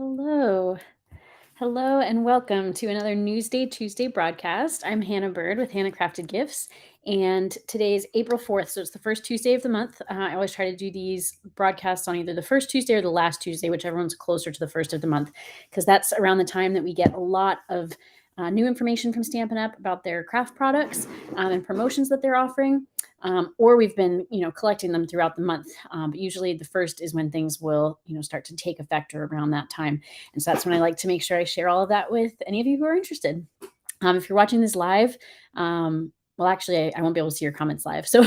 Hello. Hello and welcome to another Newsday Tuesday broadcast. I'm Hannah Byrd with Hannah Crafted Gifts, and today is April 4th, so it's the first Tuesday of the month. I always try to do these broadcasts on either the first Tuesday or the last Tuesday, whichever one's closer to the first of the month, because that's around the time that we get a lot of new information from Stampin' Up! About their craft products and promotions that they're offering. Or we've been, collecting them throughout the month. But usually the first is when things will, start to take effect or around that time. And so that's when I like to make sure I share all of that with any of you who are interested. If you're watching this live, well, actually, I won't be able to see your comments live. So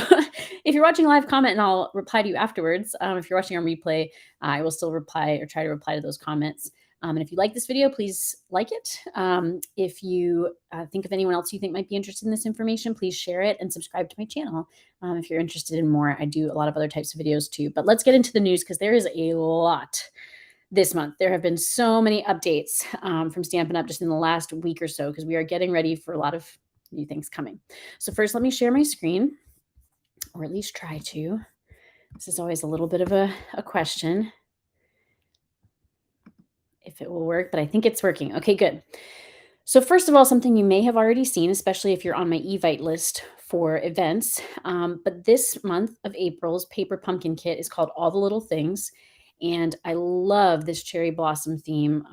if you're watching live, comment and I'll reply to you afterwards. If you're watching on replay, I will still reply or try to reply to those comments. And if you like this video, please like it. If you think of anyone else you think might be interested in this information, please share it and subscribe to my channel. If you're interested in more, I do a lot of other types of videos too. But let's get into the news because there is a lot this month. There have been so many updates from Stampin' Up! Just in the last week or so because we are getting ready for a lot of new things coming. So first, let me share my screen, or at least try to. This is always a little bit of a question if it will work, but I think it's working. Okay, good. So first of all, something you may have already seen, especially if you're on my Evite list for events, but this month of April's paper pumpkin kit is called All the Little Things, and I love this cherry blossom theme.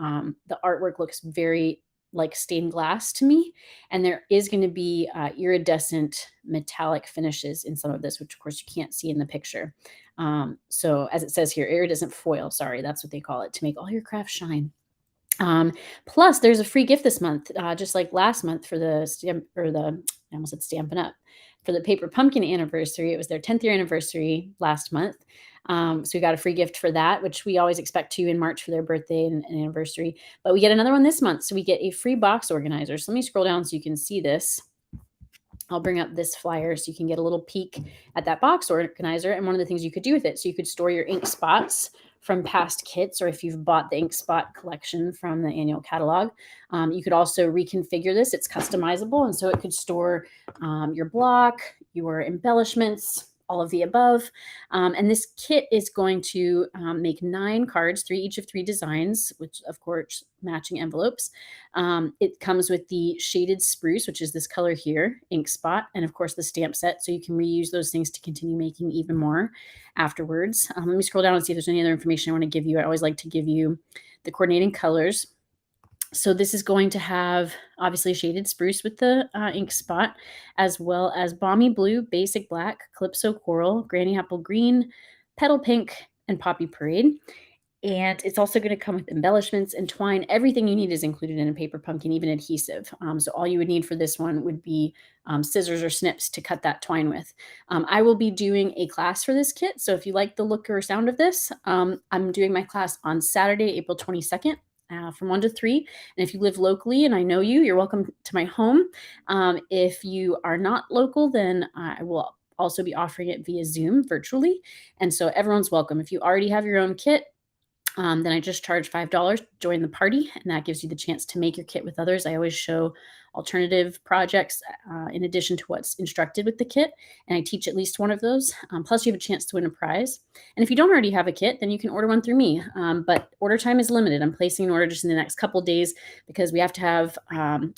The artwork looks very like stained glass to me, and there is going to be iridescent metallic finishes in some of this, which of course you can't see in the picture. So as it says here, iridescent foil, sorry, that's what they call it, to make all your crafts shine. Plus, there's a free gift this month, just like last month for the I almost said Stampin' Up! For the paper pumpkin anniversary. It was their 10th year anniversary last month. So we got a free gift for that, which we always expect to in March for their birthday and anniversary. But we get another one this month. So we get a free box organizer. So let me scroll down so you can see this. I'll bring up this flyer so you can get a little peek at that box organizer and one of the things you could do with it. So you could store your ink spots from past kits, or if you've bought the ink spot collection from the annual catalog. You could also reconfigure this. It's customizable, and so it could store your block, your embellishments, all of the above. And this kit is going to make 9 cards, 3 each of 3 designs, which of course matching envelopes. It comes with the shaded spruce, which is this color here, ink spot, and of course the stamp set, so you can reuse those things to continue making even more afterwards. Let me scroll down and see if there's any other information I want to give you. I always like to give you the coordinating colors. So this is going to have obviously shaded spruce with the ink spot, as well as balmy blue, basic black, calypso coral, granny apple green, petal pink, and poppy parade. And it's also going to come with embellishments and twine. Everything you need is included in a paper pumpkin, even adhesive. So all you would need for this one would be scissors or snips to cut that twine with. I will be doing a class for this kit. So if you like the look or sound of this, I'm doing my class on Saturday, April 22nd. From 1 to 3. And if you live locally and I know you, you're welcome to my home. If you are not local, then I will also be offering it via Zoom virtually. And so everyone's welcome. If you already have your own kit, then I just charge $5 to join the party, and that gives you the chance to make your kit with others. I always show alternative projects in addition to what's instructed with the kit, and I teach at least one of those. Plus, you have a chance to win a prize. And if you don't already have a kit, then you can order one through me. But order time is limited. I'm placing an order just in the next couple days because we have to have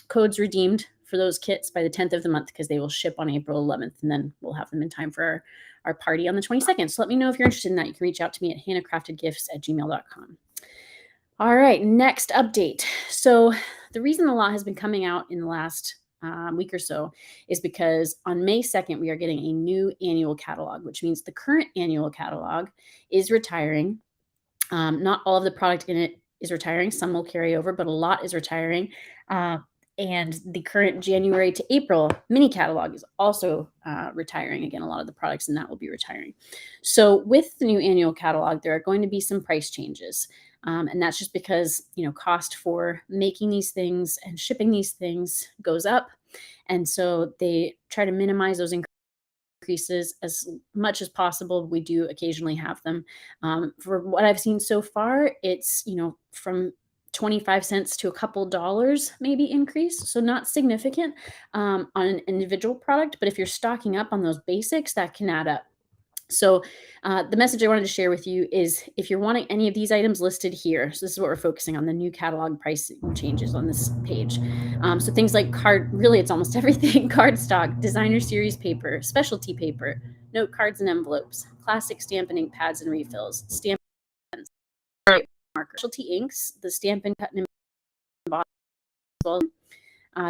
codes redeemed for those kits by the 10th of the month because they will ship on April 11th, and then we'll have them in time for our party on the 22nd. So let me know if you're interested in that. You can reach out to me at hannahcraftedgifts@gmail.com. All right, next update. So the reason the law has been coming out in the last week or so is because on May 2nd, we are getting a new annual catalog, which means the current annual catalog is retiring. Not all of the product in it is retiring. Some will carry over, but a lot is retiring. And the current January to April mini catalog is also retiring. Again, a lot of the products in that will be retiring. So with the new annual catalog, there are going to be some price changes. And that's just because, cost for making these things and shipping these things goes up. And so they try to minimize those increases as much as possible. We do occasionally have them. For what I've seen so far, it's, from 25 cents to a couple dollars maybe increase. So not significant on an individual product, but if you're stocking up on those basics, that can add up. So, the message I wanted to share with you is if you're wanting any of these items listed here, so this is what we're focusing on, the new catalog price changes on this page. So things like really it's almost everything, cardstock, designer series paper, specialty paper, note cards and envelopes, classic stamp and ink pads and refills, stamp pens, marker, specialty inks, the Stampin' Cut and Emboss,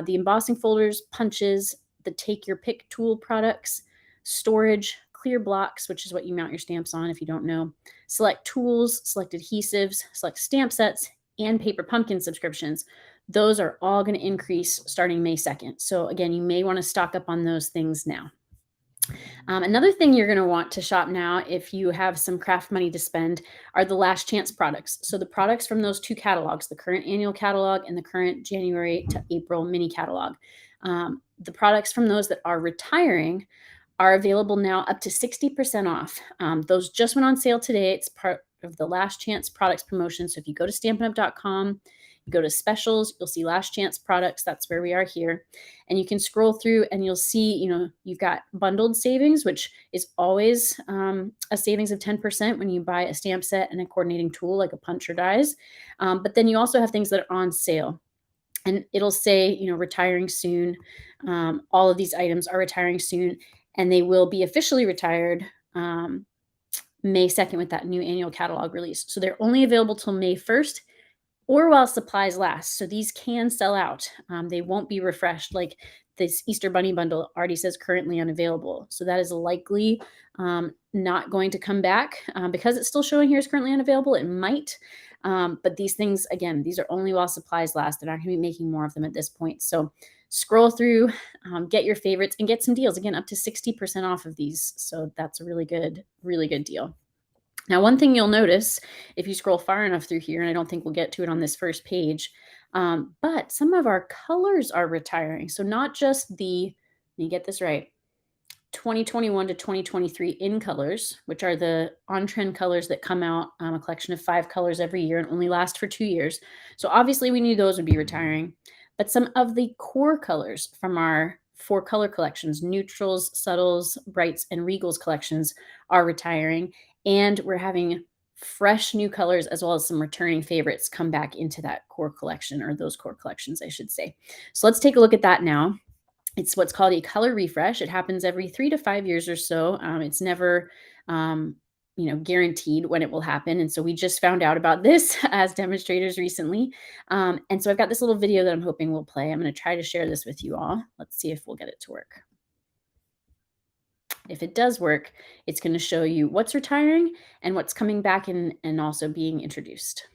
the embossing folders, punches, the take your pick tool products, storage, clear blocks, which is what you mount your stamps on if you don't know, select tools, select adhesives, select stamp sets, and paper pumpkin subscriptions. Those are all going to increase starting May 2nd. So, again, you may want to stock up on those things now. Another thing you're going to want to shop now if you have some craft money to spend are the last chance products. So the products from those two catalogs, the current annual catalog and the current January to April mini catalog. The products from those that are retiring are available now up to 60% off. Those just went on sale today. It's part of the last chance products promotion. So if you go to stampinup.com, you go to specials, you'll see last chance products. That's where we are here. And you can scroll through and you'll see, you've got bundled savings, which is always a savings of 10% when you buy a stamp set and a coordinating tool like a punch or dies. But then you also have things that are on sale. And it'll say, retiring soon. All of these items are retiring soon, and they will be officially retired May 2nd with that new annual catalog release. So they're only available till May 1st or while supplies last. So these can sell out. They won't be refreshed. Like this Easter Bunny bundle already says currently unavailable. So that is likely not going to come back because it's still showing here is currently unavailable. It might. But these things, again, these are only while supplies last. They're not going to be making more of them at this point. So scroll through, get your favorites, and get some deals. Again, up to 60% off of these. So that's a really good deal. Now, one thing you'll notice if you scroll far enough through here, and I don't think we'll get to it on this first page, but some of our colors are retiring. So not just let me get this right, 2021 to 2023 in colors, which are the on-trend colors that come out, a collection of 5 colors every year and only last for 2 years. So obviously we knew those would be retiring. But some of the core colors from our 4 color collections, neutrals, subtles, brights, and regals collections are retiring. And we're having fresh new colors as well as some returning favorites come back into that core collection, or those core collections, I should say. So let's take a look at that now. It's what's called a color refresh. It happens every 3 to 5 years or so. It's never, guaranteed when it will happen. And so we just found out about this as demonstrators recently. And so I've got this little video that I'm hoping will play. I'm going to try to share this with you all. Let's see if we'll get it to work. If it does work, it's going to show you what's retiring and what's coming back and also being introduced.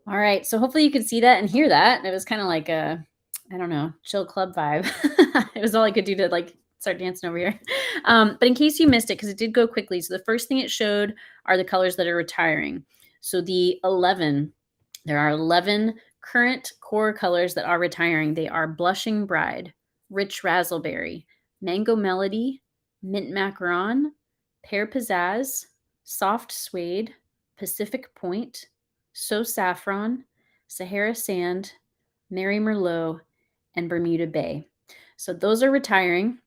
All right. So hopefully you could see that and hear that. It was kind of like a, I don't know, chill club vibe. It was all I could do to like start dancing over here. But in case you missed it, because it did go quickly. So the first thing it showed are the colors that are retiring. So there are 11 current core colors that are retiring. They are Blushing Bride, Rich Razzleberry, Mango Melody, Mint Macaron, Pear Pizzazz, Soft Suede, Pacific Point, So Saffron, Sahara Sand, Mary Merlot, and Bermuda Bay. So those are retiring.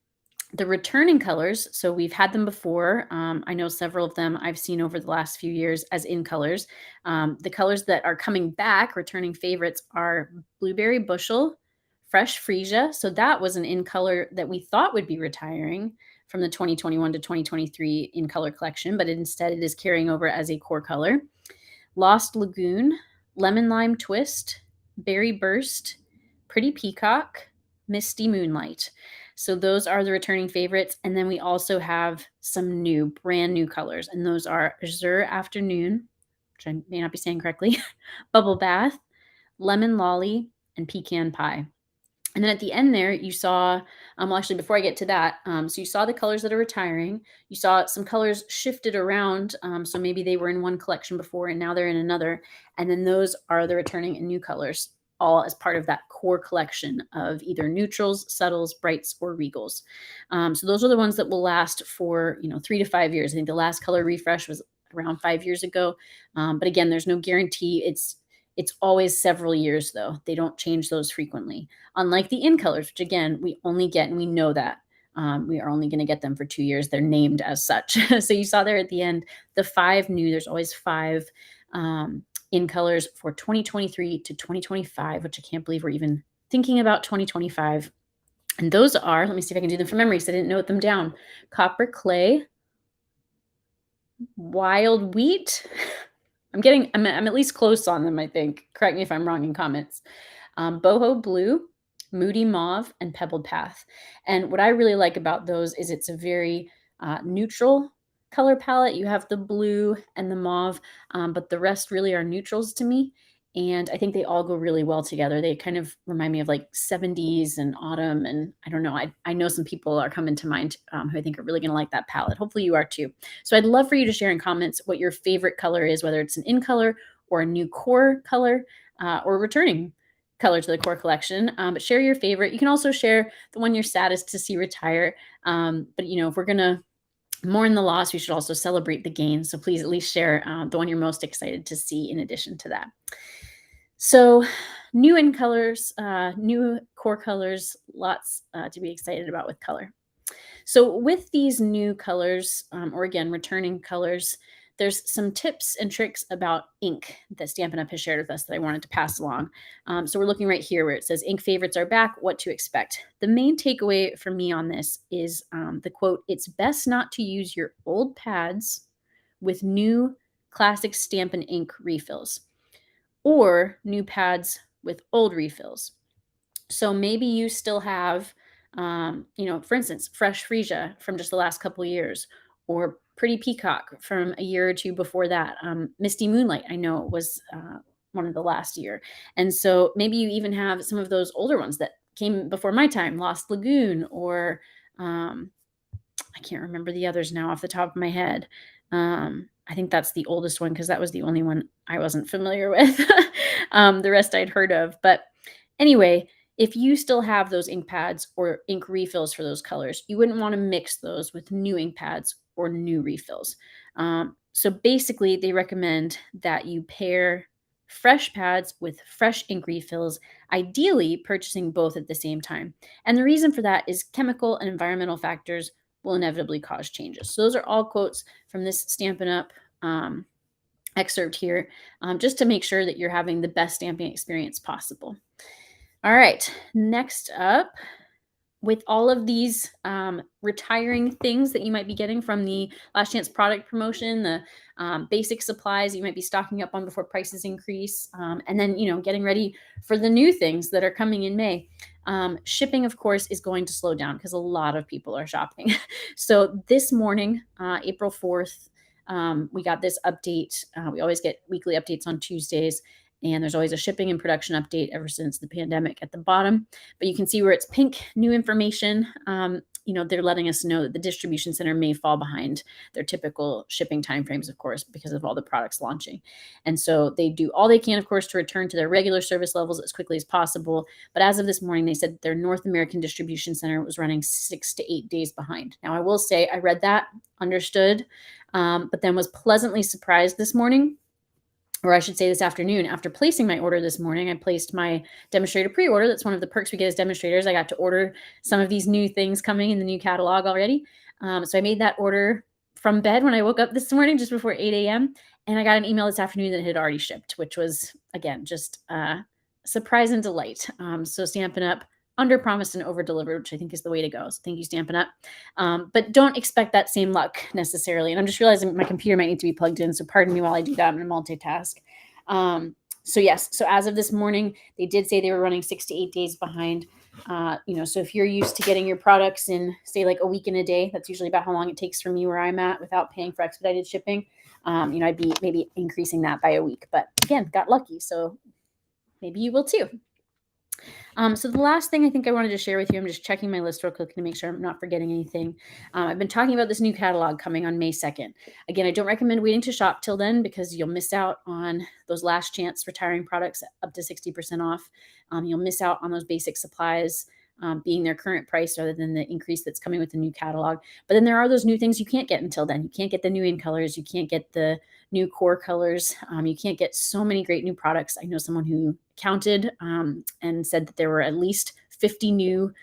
The returning colors, so we've had them before. I know several of them I've seen over the last few years as in colors. The colors that are coming back, returning favorites, are Blueberry Bushel, Fresh Freesia. So that was an in color that we thought would be retiring from the 2021 to 2023 in color collection, but instead it is carrying over as a core color. Lost Lagoon, Lemon Lime Twist, Berry Burst, Pretty Peacock, Misty Moonlight. So those are the returning favorites. And then we also have some brand new colors. And those are Azure Afternoon, which I may not be saying correctly, Bubble Bath, Lemon Lolly, and Pecan Pie. And then at the end there, you saw, well, actually, before I get to that, so you saw the colors that are retiring. You saw some colors shifted around. So maybe they were in one collection before and now they're in another. And then those are the returning and new colors, all as part of that core collection of either neutrals, subtles, brights, or regals. So those are the ones that will last for, 3 to 5 years. I think the last color refresh was around 5 years ago. But again, there's no guarantee. It's always several years, though. They don't change those frequently. Unlike the in colors, which again, we only get, and we know that we are only going to get them for 2 years. They're named as such. So you saw there at the end, the 5 new, there's always 5 in colors for 2023 to 2025, which I can't believe we're even thinking about 2025. And those are, let me see if I can do them from memory because I didn't note them down. Copper Clay, Wild Wheat. I'm at least close on them, I think. Correct me if I'm wrong in comments. Boho Blue, Moody Mauve, and Pebbled Path. And what I really like about those is it's a very neutral color palette. You have the blue and the mauve, but the rest really are neutrals to me. And I think they all go really well together. They kind of remind me of like 70s and autumn. And I don't know, I know some people are coming to mind who I think are really going to like that palette. Hopefully you are too. So I'd love for you to share in comments what your favorite color is, whether it's an in color or a new core color or returning color to the core collection. But share your favorite. You can also share the one you're saddest to see retire. But if we're going to mourn the loss, we should also celebrate the gain. So please at least share the one you're most excited to see in addition to that. So new in colors, new core colors, lots to be excited about with color. So with these new colors, or again, returning colors, there's some tips and tricks about ink that Stampin' Up! Has shared with us that I wanted to pass along. So we're looking right here where it says ink favorites are back, what to expect. The main takeaway for me on this is the quote, "It's best not to use your old pads with new classic Stampin' ink refills or new pads with old refills." So maybe you still have, for instance, Fresh Freesia from just the last couple of years, or Pretty Peacock from a year or two before that. Misty Moonlight, I know, was one of the last year. And so maybe you even have some of those older ones that came before my time, Lost Lagoon, or I can't remember the others now off the top of my head. I think that's the oldest one because that was the only one I wasn't familiar with. The rest I'd heard of. But anyway, if you still have those ink pads or ink refills for those colors, you wouldn't want to mix those with new ink pads or new refills. So basically, they recommend that you pair fresh pads with fresh ink refills, ideally purchasing both at the same time. And the reason for that is chemical and environmental factors will inevitably cause changes. So those are all quotes from this Stampin' Up! Excerpt here, just to make sure that you're having the best stamping experience possible. All right, next up, with all of these retiring things that you might be getting from the last chance product promotion, the basic supplies you might be stocking up on before prices increase, and then getting ready for the new things that are coming in May. Shipping, of course, is going to slow down because a lot of people are shopping. So this morning, April 4th, we got this update. We always get weekly updates on Tuesdays. And there's always a shipping and production update ever since the pandemic at the bottom. But you can see where it's pink, new information. They're letting us know that the distribution center may fall behind their typical shipping timeframes, of course, because of all the products launching. And so they do all they can, of course, to return to their regular service levels as quickly as possible. But as of this morning, they said their North American distribution center was running 6 to 8 days behind. Now, I will say I read that, understood, but then was pleasantly surprised this morning, or I should say this afternoon, after placing my order this morning. I placed my Demonstrator pre-order. That's one of the perks we get as demonstrators. I got to order some of these new things coming in the new catalog already. So I made that order from bed when I woke up this morning, just before 8 a.m. And I got an email this afternoon that it had already shipped, which was, again, just surprise and delight. So Stampin' Up under promised and over delivered, which I think is the way to go. So thank you, Stampin' Up. But don't expect that same luck necessarily. And I'm just realizing my computer might need to be plugged in. So pardon me while I do that. I'm going to multitask. So yes, so as of this morning, they did say they were running 6 to 8 days behind. So if you're used to getting your products in, say, like a week and a day, that's usually about how long it takes for me where I'm at without paying for expedited shipping. I'd be maybe increasing that by a week. But again, got lucky. So maybe you will too. So the last thing I think I wanted to share with you, I'm just checking my list real quick to make sure I'm not forgetting anything. I've been talking about this new catalog coming on May 2nd. Again, I don't recommend waiting to shop till then because you'll miss out on those last chance retiring products up to 60% off. You'll miss out on those basic supplies being their current price rather than the increase that's coming with the new catalog. But then there are those new things you can't get until then. You can't get the new in colors. You can't get the new core colors. You can't get so many great new products. I know someone who counted and said that there were at least 50 new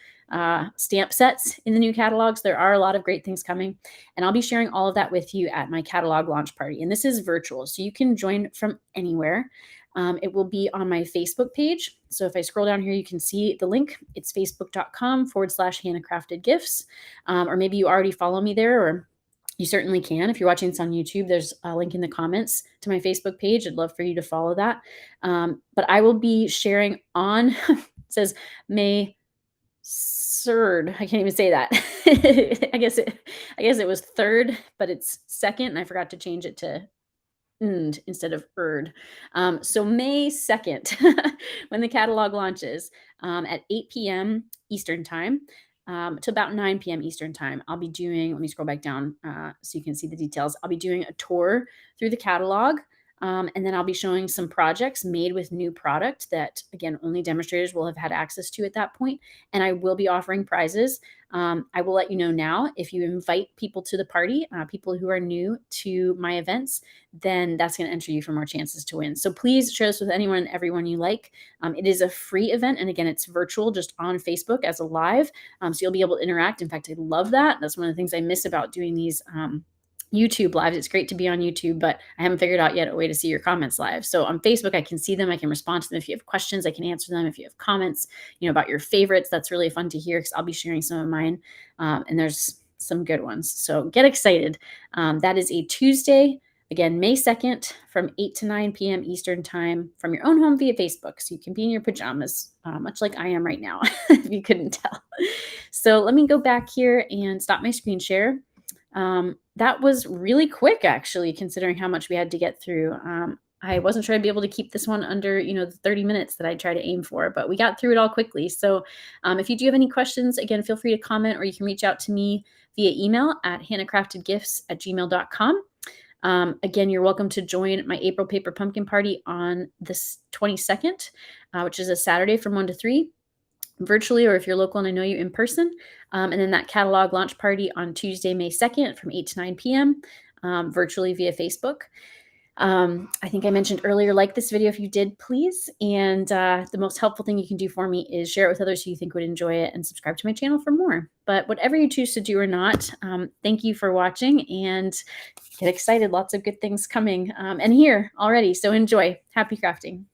stamp sets in the new catalogs. There are a lot of great things coming, and I'll be sharing all of that with you at my catalog launch party. And this is virtual, so you can join from anywhere. It will be on my Facebook page. So if I scroll down here, you can see the link. It's facebook.com/Hannah Crafted Gifts. Or maybe you already follow me there, or you certainly can. If you're watching this on YouTube, there's a link in the comments to my Facebook page. I'd love for you to follow that. But I will be sharing on, it says May 3rd. I can't even say that. I guess it was 3rd, but it's 2nd, and I forgot to change it to instead of erd. So May 2nd, when the catalog launches at 8 p.m. Eastern time to about 9 p.m. Eastern time, I'll be doing, let me scroll back down so you can see the details. I'll be doing a tour through the catalog. And then I'll be showing some projects made with new product that, again, only demonstrators will have had access to at that point. And I will be offering prizes. I will let you know now, if you invite people to the party, people who are new to my events, then that's going to enter you for more chances to win. So please share this with anyone and everyone you like. It is a free event. And again, it's virtual, just on Facebook as a live. So you'll be able to interact. In fact, I love that. That's one of the things I miss about doing these YouTube lives. It's great to be on YouTube, but I haven't figured out yet a way to see your comments live. So on Facebook, I can see them. I can respond to them. If you have questions, I can answer them. If you have comments, about your favorites, that's really fun to hear because I'll be sharing some of mine. And there's some good ones. So get excited. That is a Tuesday, again, May 2nd from 8 to 9 p.m. Eastern time from your own home via Facebook. So you can be in your pajamas, much like I am right now, if you couldn't tell. So let me go back here and stop my screen share. That was really quick, actually, considering how much we had to get through. I wasn't sure I'd be able to keep this one under, the 30 minutes that I try to aim for, but we got through it all quickly. So if you do have any questions, again, feel free to comment, or you can reach out to me via email at hannahcraftedgifts@gmail.com. Again, you're welcome to join my April Paper Pumpkin Party on this 22nd, which is a Saturday from 1 to 3. Virtually, or if you're local and I know you in person. And then that catalog launch party on Tuesday, May 2nd from 8 to 9 p.m. Virtually via Facebook. I think I mentioned earlier, like this video if you did, please. And the most helpful thing you can do for me is share it with others who you think would enjoy it, and subscribe to my channel for more. But whatever you choose to do or not, thank you for watching, and get excited. Lots of good things coming and here already. So enjoy. Happy crafting.